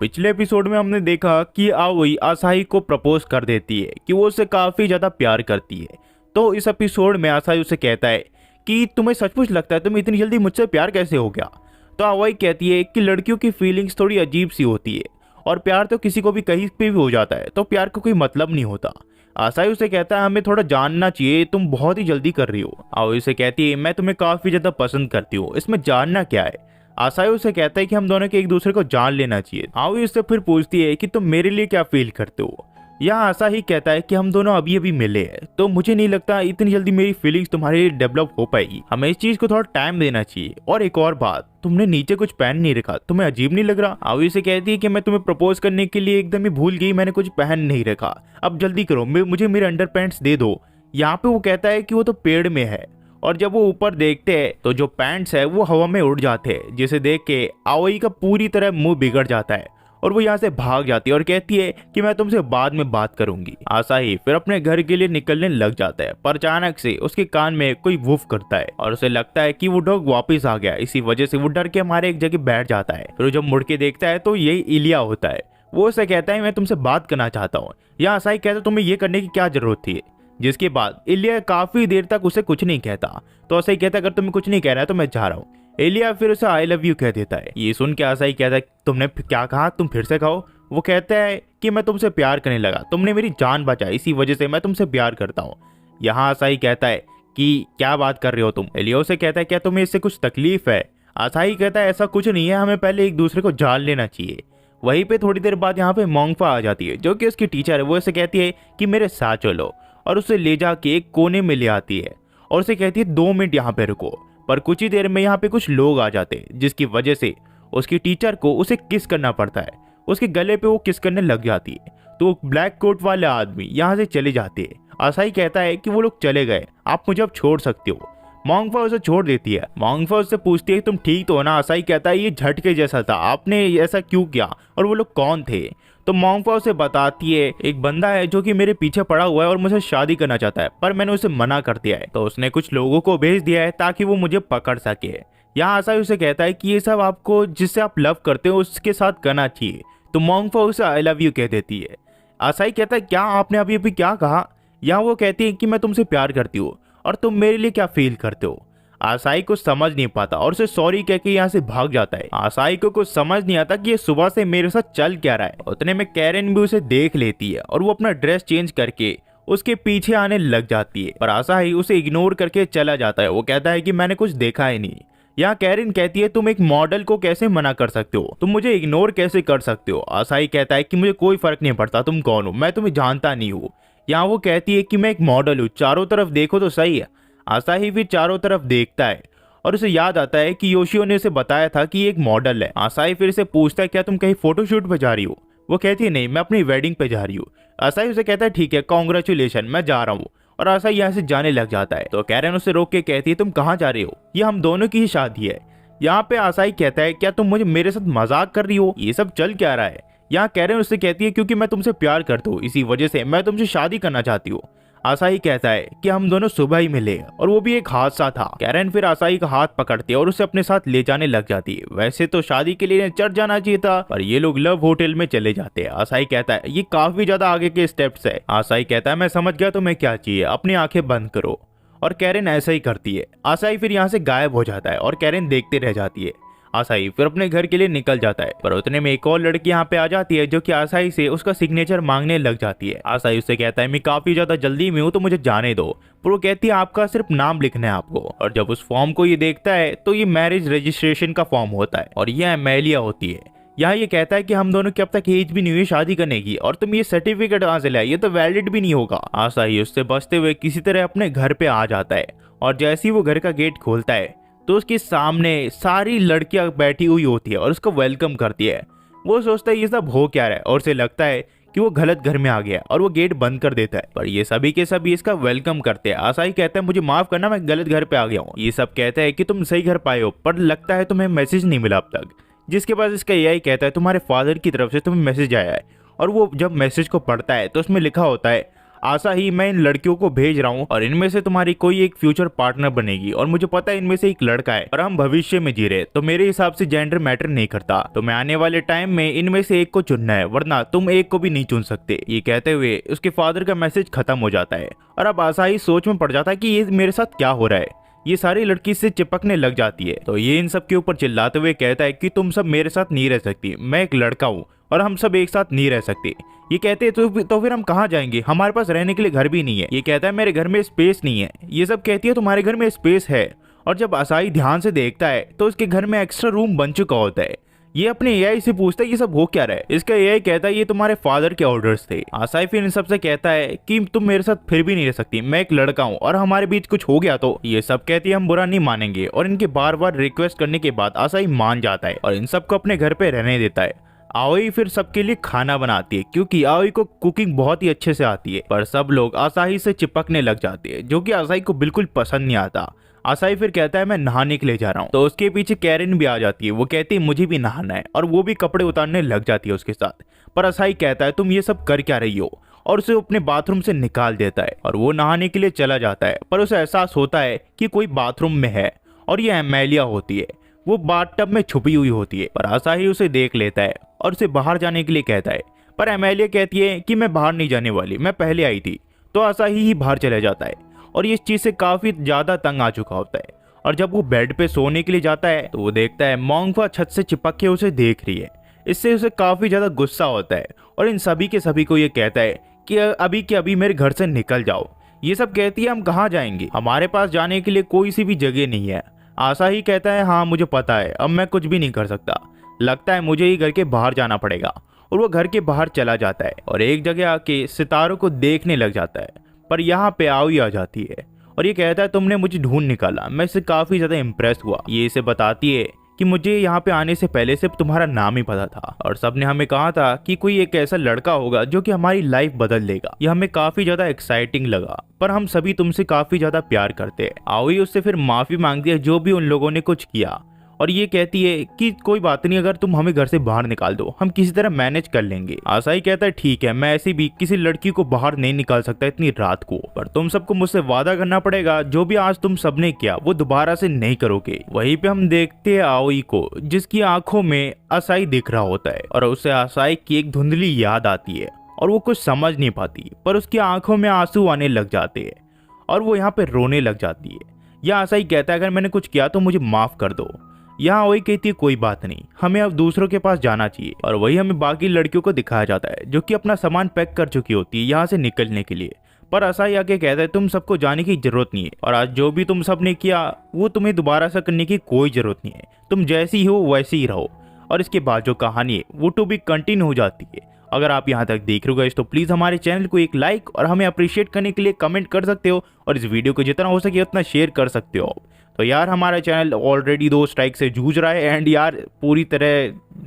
पिछले एपिसोड में हमने देखा कि आओई आसाही को प्रपोज कर देती है कि वो उससे काफी ज्यादा प्यार करती है। तो इस एपिसोड में आसाही उसे कहता है कि तुम्हें सचमुच लगता है तुम्हें इतनी जल्दी मुझसे प्यार कैसे हो गया। तो आओई कहती है कि लड़कियों की फीलिंग्स थोड़ी अजीब सी होती है और प्यार तो किसी को भी कहीं पे भी हो जाता है, तो प्यार का कोई मतलब नहीं होता। आसाही उसे कहता है हमें थोड़ा जानना चाहिए, तुम बहुत ही जल्दी कर रही हो। आओई उसे कहती है मैं तुम्हें काफी ज्यादा पसंद करती हूँ, इसमें जानना क्या है। आसाही उसे कहता है कि हम दोनों के एक दूसरे को जान लेना चाहिए। आओई उससे फिर पूछती है कि तुम मेरे लिए क्या फील करते हो। यहाँ आसाही कहता है कि हम दोनों अभी अभी मिले हैं, तो मुझे नहीं लगता इतनी जल्दी मेरी फीलिंग्स तुम्हारे लिए डेवलप हो पाएगी, हमें इस चीज को थोड़ा टाइम देना चाहिए। और एक और बात, तुमने नीचे कुछ पहन नहीं रखा, तुम्हें अजीब नहीं लग रहा। आओई से कहती है कि मैं तुम्हें प्रपोज करने के लिए एकदम ही भूल गई, मैंने कुछ पहन नहीं रखा, अब जल्दी करो, मुझे मेरे अंडर पैंट्स दे दो। यहाँ पे वो कहता है कि वो तो पेड़ में है, और जब वो ऊपर देखते हैं तो जो पैंट्स है वो हवा में उड़ जाते हैं, जिसे देख के आओई का पूरी तरह मुंह बिगड़ जाता है और वो यहाँ से भाग जाती है और कहती है कि मैं तुमसे बाद में बात करूंगी। आसाही फिर अपने घर के लिए निकलने लग जाता है, पर अचानक से उसके कान में कोई वुफ करता है और उसे लगता है कि वो डॉग वापस आ गया। इसी वजह से वो डर के हमारे एक जगह बैठ जाता है। फिर जब मुड़ के देखता है तो यही इलिया होता है। वो उसे कहता है मैं तुमसे बात करना चाहता हूँ। यहाँ आसाही कहता है तुम्हें ये करने की क्या जरूरत थी। जिसके बाद इलिया काफी देर तक उसे कुछ नहीं कहता, तो आसाही कहता है अगर तुम्हें कुछ नहीं कह रहा है तो मैं जा रहा हूँ। इलिया फिर उसे आई लव यू कह देता है। ये सुन के आसाही कहता है तुमने क्या कहा, तुम फिर से कहो। वो कहता है कि मैं तुमसे प्यार करने लगा, तुमने मेरी जान बचाई, इसी वजह से मैं तुमसे प्यार करता हूँ। यहाँ आसाही कहता है कि क्या बात कर रहे हो तुम। इलिया उसे कहता है क्या तुम्हें इससे कुछ तकलीफ है। आसाही कहता है ऐसा कुछ नहीं है, हमें पहले एक दूसरे को जान लेना चाहिए। वहीं पे थोड़ी देर बाद यहाँ पे मोंगफा आ जाती है जो कि उसकी टीचर है। वो उसे कहती है कि मेरे साथ चलो, और उसे ले जाके एक कोने में ले आती है और उसे कहती है 2 मिनट यहाँ पे रुको। पर कुछ ही देर में यहाँ पे कुछ लोग आ जाते हैं, जिसकी वजह से उसकी टीचर को उसे किस करना पड़ता है। उसके गले पे वो किस करने लग जाती है, तो ब्लैक कोट वाले आदमी यहाँ से चले जाते हैं। आसाही कहता है कि वो लोग चले गए, आप मुझे अब छोड़ सकते हो। मोंगफा उसे छोड़ देती है। मोंगफा उससे पूछती है तुम ठीक तो हो ना। आसाही कहता है ये झटके जैसा था, आपने ऐसा क्यों किया और वो लोग कौन थे। तो मोंगफा उसे बताती है एक बंदा है जो कि मेरे पीछे पड़ा हुआ है और मुझे शादी करना चाहता है, पर मैंने उसे मना कर दिया है, तो उसने कुछ लोगों को भेज दिया है ताकि वो मुझे पकड़ सके। यहाँ आसाही उसे कहता है कि ये सब आपको जिससे आप लव करते हो उसके साथ करना चाहिए। तो मोंगफा उसे आई लव यू कह देती है। आसाही कहता है क्या आपने अभी अभी क्या कहा। यहाँ वो कहती है कि मैं तुमसे प्यार करती हूँ और तुम मेरे लिए क्या फील करते हो। आसाही को समझ नहीं पाता और उसे सॉरी कह के यहाँ से भाग जाता है। आसाही को कुछ समझ नहीं आता कि ये सुबह से मेरे साथ चल क्या रहा है। उतने में कैरन भी उसे देख लेती है और वो अपना ड्रेस चेंज करके उसके पीछे आने लग जाती है, पर आसाही उसे इग्नोर करके चला जाता है। वो कहता है कि मैंने कुछ देखा ही नहीं। यहाँ कैरन कहती है तुम एक मॉडल को कैसे मना कर सकते हो, तुम मुझे इग्नोर कैसे कर सकते हो। आसाही कहता है कि मुझे कोई फर्क नहीं पड़ता तुम कौन हो, मैं तुम्हें जानता नहीं हूँ। यहाँ वो कहती है कि मैं एक मॉडल हूँ, चारों तरफ देखो तो सही है। आसाही भी चारों तरफ देखता है और उसे याद आता है कि योशियो ने उसे बताया था कि ये एक मॉडल है। आसाही फिर से पूछता है क्या तुम कहीं फोटोशूट पे जा रही हो। वो कहती है नहीं, मैं अपनी वेडिंग पे जा रही हूँ। आसाही उसे कहता है ठीक है कॉन्ग्रेचुलेशन, मैं जा रहा हूँ, और आसाही यहाँ से जाने लग जाता है। तो कैरन उसे रोक के कहती है तुम कहाँ जा रही हो, ये हम दोनों की ही शादी है। यहाँ पे आसाही कहता है क्या तुम मुझे मेरे साथ मजाक कर रही हो, ये सब चल क्या रहा है। यहाँ कैरन उससे कहती है क्योंकि मैं तुमसे प्यार करता हूँ, इसी वजह से मैं तुमसे शादी करना चाहती हूँ। आसाही कहता है कि हम दोनों सुबह ही मिले और वो भी एक हादसा था। कैरन फिर आसाही का हाथ पकड़ती है और उसे अपने साथ ले जाने लग जाती है। वैसे तो शादी के लिए चढ़ जाना चाहिए था, पर ये लोग लव होटल में चले जाते हैं। आसाही कहता है ये काफी ज्यादा आगे के स्टेप्स है। आसाही कहता है मैं समझ गया तुम्हें क्या चाहिए, अपनी आंखें बंद करो, और कैरन ऐसा ही करती है। आसाही फिर यहाँ से गायब हो जाता है और कैरन देखते रह जाती है। आसाही फिर अपने घर के लिए निकल जाता है, पर उतने में एक और लड़की यहाँ पे आ जाती है जो कि आसाही से उसका सिग्नेचर मांगने लग जाती है। आसाही उससे कहता है मैं काफी ज्यादा जल्दी में हूँ तो मुझे जाने दो, पर वो कहती है आपका सिर्फ नाम लिखना है आपको। और जब उस फॉर्म को ये देखता है तो ये मैरिज रजिस्ट्रेशन का फॉर्म होता है और ये एमेलिया होती है। यहाँ ये कहता है कि हम दोनों की अब तक एज भी नहीं हुई शादी करने की, और तुम ये सर्टिफिकेट कहाँ से लाए, ये तो वैलिड भी नहीं होगा। आसाही उससे बचते हुए किसी तरह अपने घर पे आ जाता है, और जैसे ही वो घर का गेट खोलता है तो उसके सामने सारी लड़कियां बैठी हुई होती है और उसको वेलकम करती है। वो सोचता है ये सब हो क्या रहा है, और उसे लगता है कि वो गलत घर में आ गया और वो गेट बंद कर देता है, पर ये सभी के सभी इसका वेलकम करते हैं। आसाही कहता है मुझे माफ करना, मैं गलत घर पे आ गया हूँ। ये सब कहते हैं कि तुम सही घर पाए हो, पर लगता है तुम्हें मैसेज नहीं मिला अब तक। जिसके बाद इसका यही कहता है तुम्हारे फादर की तरफ से तुम्हें मैसेज आया है, और वो जब मैसेज को पढ़ता है तो उसमें लिखा होता है आशा ही मैं इन लड़कियों को भेज रहा हूँ और इनमें से तुम्हारी कोई एक फ्यूचर पार्टनर बनेगी और मुझे पता है इनमें से एक लड़का है और हम भविष्य में जी रहे, तो मेरे हिसाब से जेंडर मैटर नहीं करता, तो मैं आने वाले टाइम में इनमें से एक को चुनना है वरना तुम एक को भी नहीं चुन सकते। ये कहते हुए उसके फादर का मैसेज खत्म हो जाता है और अब आशा ही सोच में पड़ जाता है कि ये मेरे साथ क्या हो रहा है। ये सारी लड़की से चिपकने लग जाती है तो ये इन सब के ऊपर चिल्लाते हुए कहता है कि तुम सब मेरे साथ नहीं रह सकती, मैं एक लड़का हूँ और हम सब एक साथ नहीं रह सकते। ये कहते हैं तो फिर हम कहाँ जाएंगे, हमारे पास रहने के लिए घर भी नहीं है। ये कहता है मेरे घर में स्पेस नहीं है। ये सब कहती है तुम्हारे घर में स्पेस है। और जब असाई ध्यान से देखता है तो उसके घर में एक्स्ट्रा रूम बन चुका होता है। ये अपने एआई से पूछता है ये सब हो क्या रहा है। इसका एआई कहता है ये तुम्हारे फादर के ऑर्डर्स थे। आसाई फिर इन सब से कहता है कि तुम मेरे साथ फिर भी नहीं रह सकती, मैं एक लड़का हूँ और हमारे बीच कुछ हो गया तो। ये सब कहती है हम बुरा नहीं मानेंगे और इनके बार बार रिक्वेस्ट करने के बाद आसाई मान जाता है और इन सबको अपने घर पे रहने देता है। आओई फिर सबके लिए खाना बनाती है क्योंकि आओई को कुकिंग बहुत ही अच्छे से आती है, पर सब लोग आसाई से चिपकने लग जाते हैं जो कि आसाई को बिल्कुल पसंद नहीं आता। आसाई फिर कहता है मैं नहाने के लिए जा रहा हूँ, तो उसके पीछे कैरिन भी आ जाती है। वो कहती है मुझे भी नहाना है और वो भी कपड़े उतारने लग जाती है उसके साथ। पर आसाई कहता है तुम ये सब कर क्या रही हो और उसे अपने बाथरूम से निकाल देता है और वो नहाने के लिए चला जाता है। पर उसे एहसास होता है कि कोई बाथरूम में है और ये एमेलिया होती है। वो बाथटब में छुपी हुई होती है पर आसाई उसे देख लेता है और उसे बाहर जाने के लिए कहता है। पर एमेलिया कहती है कि मैं बाहर नहीं जाने वाली, मैं पहले आई थी। तो आसाई ही बाहर चला जाता है और ये इस चीज से काफी ज्यादा तंग आ चुका होता है। और जब वो बेड पे सोने के लिए जाता है तो वो देखता है मोंगफा छत से चिपक के उसे देख रही है। इससे उसे काफी ज्यादा गुस्सा होता है और इन सभी के सभी को ये कहता है कि अभी के अभी मेरे घर से निकल जाओ। ये सब कहती है हम कहाँ जाएंगे, हमारे पास जाने के लिए कोई सी भी जगह नहीं है। आशा ही कहता है हाँ मुझे पता है, अब मैं कुछ भी नहीं कर सकता, लगता है मुझे ही घर के बाहर जाना पड़ेगा। और वो घर के बाहर चला जाता है और एक जगह आके सितारों को देखने लग जाता है। पर यहाँ पे आओई आ जाती है और ये कहता है तुमने मुझे ढूंढ निकाला, मैं इससे काफी ज्यादा इम्प्रेस हुआ। ये इसे बताती है कि मुझे यहाँ पे आने से पहले सिर्फ तुम्हारा नाम ही पता था और सबने हमें कहा था कि कोई एक ऐसा लड़का होगा जो कि हमारी लाइफ बदल देगा। ये हमें काफी ज्यादा एक्साइटिंग लगा, पर हम सभी तुमसे काफी ज्यादा प्यार करते हैं। आओई उससे फिर माफी मांगती है जो भी उन लोगों ने कुछ किया और ये कहती है कि कोई बात नहीं, अगर तुम हमें घर से बाहर निकाल दो हम किसी तरह मैनेज कर लेंगे। आसाई कहता है ठीक है, मैं ऐसे भी किसी लड़की को बाहर नहीं निकाल सकता इतनी रात को, पर तुम सबको मुझसे वादा करना पड़ेगा जो भी आज तुम सबने किया वो दोबारा से नहीं करोगे। वहीं पे हम देखते हैं आओई को जिसकी आंखों में आसाई दिख रहा होता है और उसे आसाई की एक धुंधली याद आती है और वो कुछ समझ नहीं पाती, पर उसकी आंखों में आंसू आने लग जाते हैं और वो यहाँ पे रोने लग जाती है। यह आसाई कहता है अगर मैंने कुछ किया तो मुझे माफ कर दो। यहाँ वही कहती है कोई बात नहीं, हमें अब दूसरों के पास जाना चाहिए। और वही हमें बाकी लड़कियों को दिखाया जाता है जो कि अपना सामान पैक कर चुकी होती है यहाँ से निकलने के लिए। पर आसाई आके कहता है तुम सबको जाने की जरूरत नहीं है और आज जो भी तुम सब ने किया वो तुम्हें दोबारा से करने की कोई जरूरत नहीं है, तुम जैसी हो वैसे ही रहो। और इसके बाद जो कहानी है वो टू बी कंटिन्यू हो जाती है। अगर आप यहाँ तक देख रहे हो तो प्लीज हमारे चैनल को एक लाइक और हमें अप्रिशिएट करने के लिए कमेंट कर सकते हो और इस वीडियो को जितना हो सके उतना शेयर कर सकते हो। तो यार हमारा चैनल ऑलरेडी 2 स्ट्राइक से जूझ रहा है एंड यार पूरी तरह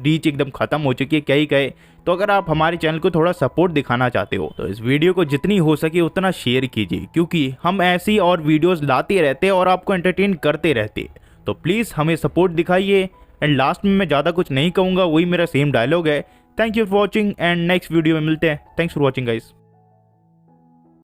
रीच एकदम खत्म हो चुकी है, क्या ही कहे। तो अगर आप हमारे चैनल को थोड़ा सपोर्ट दिखाना चाहते हो तो इस वीडियो को जितनी हो सके उतना शेयर कीजिए, क्योंकि हम ऐसी और वीडियोस लाते रहते हैं और आपको एंटरटेन करते रहते हैं। तो प्लीज़ हमें सपोर्ट दिखाइए। एंड लास्ट में मैं ज़्यादा कुछ नहीं कहूँगा, वही मेरा सेम डायलॉग है। Thank you for watching and next video में मिलते हैं। Thanks for watching guys.